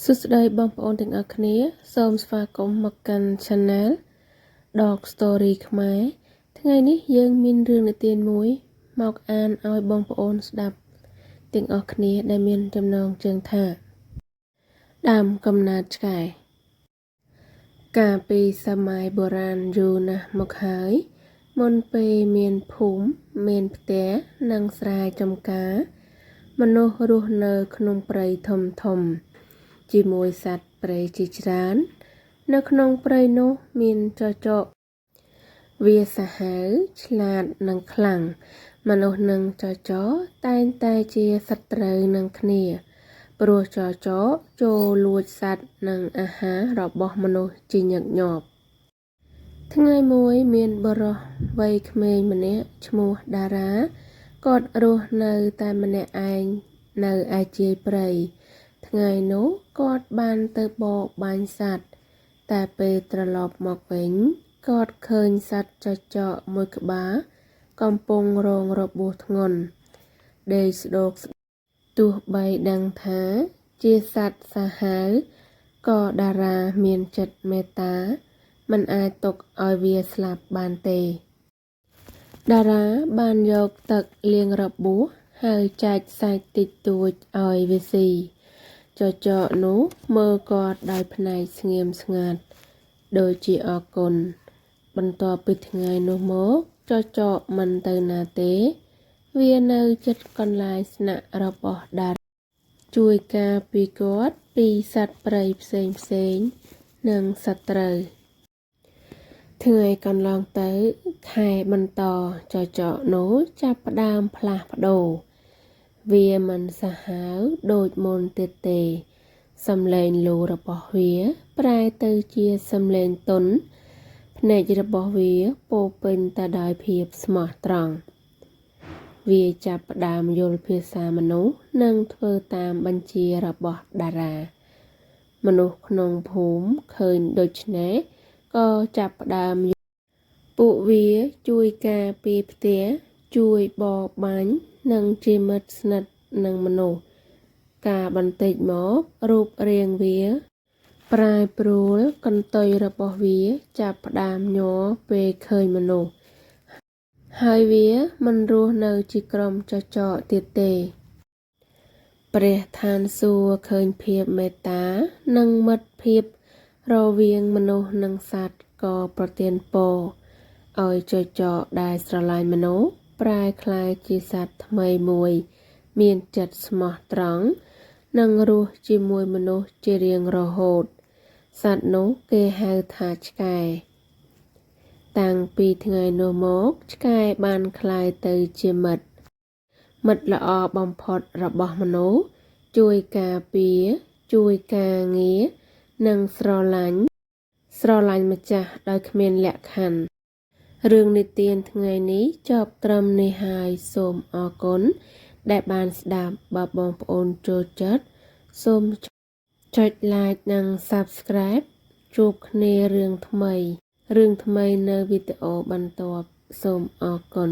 សួស្តីបងប្អូនទាំងអស់គ្នាសូមស្វាគមន៍មកកាន់ Channel Dog Story ខ្មែរថ្ងៃនេះយើងមានរឿងនិទានមួយមកអានឲ្យបងប្អូនស្ដាប់ទាំងអស់គ្នាដែលមានចំណងជើងថាដើមកំណើតឆ្កែកាលពីសម័យបុរាណយូរណាស់មកហើយមុនពេលមានភូមិមានផ្ទះនិងស្រែចម្ការមនុស្សរស់នៅក្នុងព្រៃធំជាមួយសត្វព្រៃជាច្រើននៅក្នុងព្រៃនោះមានចចកវាសាហាវឆ្លាតនិងខ្លាំងមនុស្សនិងចចកតែងតែជាសត្រូវនឹងគ្នាព្រោះចចកចូលលួចសត្វនិងអាហាររបស់មនុស្សជាញឹកញាប់ថ្ងៃមួយមានបុរសវ័យក្មេងម្នាក់ឈ្មោះតារាគាត់រស់នៅតែម្នាក់ឯងនៅឯជាយព្រៃថ្ងៃនោះគាត់បានទៅបរបាញ់សត្វតែពេលត្រឡប់មកវិញគាត់ឃើញសត្វចចកមួយក្បាលកំពុងរងរបួសធ្ងន់ដេកស្ដោកទោះបីដឹងថាជាសត្វសាហាវក៏តារាមានចិត្តមេត្តាមិនអាចទុកឲ្យវាស្លាប់បានទេតារាបានយកទឹកលាងរបួសហើយចែកសាច់តិចតួចឲ្យវាស៊ីចចកនោះមើលគាត់ដោយភ្នែកស្ងៀមស្ងាត់ដូចជាអរគុណបន្ទាប់ពីថ្ងៃនោះមកចចកមិនទៅណាទេវានៅជិតកន្លែងស្នាក់របស់តារាជួយការពារគាត់ពីសត្វព្រៃផ្សេងនិងសត្រូវថ្ងៃកន្លងទៅខែបន្តចចកនោះចាប់ផ្ដើមផ្លាស់ប្ដូរវាមិនសាហាវដូចមុនទៀតទេសំឡេងលូរបស់វាប្រែទៅជាសំឡេងទន់ភ្នែករបស់វាពោពេញទៅដោយភាពស្មោះត្រង់វាចាប់ផ្ដើមយល់ភាសាមនុស្សនិងធ្វើតាមបញ្ជារបស់តារាមនុស្សក្នុងភូមិឃើញដូច្នេះក៏ចាប់ផ្ដើមពួកវាជួយការពារផ្ទះជួយបរបាញ់និងជាមិត្តស្និទ្ធនឹងមនុស្សការបន្តិចមករូបរាងវាប្រែប្រួលកន្ទុយរបស់វាចាប់ផ្ដើមញ័រពេលឃើញមនុស្សហើយវាមិនរស់នៅជាក្រុមចចកទៀតទេព្រះឋានសួគ៌ឃើញភាពមេត្តានិងមិត្តភាពរវាងមនុស្សនិងសត្វក៏ប្រទានពរឲ្យចចកដែលស្រឡាញ់មនុស្សប្រែក្លាយជាសត្វថ្មីមួយមានចិត្តស្មោះត្រង់និងរស់ជាមួយមនុស្សជារៀងរហូតសត្វនោះគេហៅថាឆ្កែតាំងពីថ្ងៃនោះមកឆ្កែបានក្លាយទៅជាមិត្តល្អបំផុតរបស់មនុស្សជួយការពារជួយការងារនិងស្រឡាញ់ម្ចាស់ដោយគ្មានលក្ខខណ្ឌរឿងនិទានថ្ងៃនេះចប់ត្រឹមនេះហើយសូមអរគុណដែលបានស្ដាប់បើបងប្អូនចូលចិត្តសូមចុច like និង subscribe ជួបគ្នារឿងថ្មីនៅវីដេអូបន្ទាប់សូមអរគុណ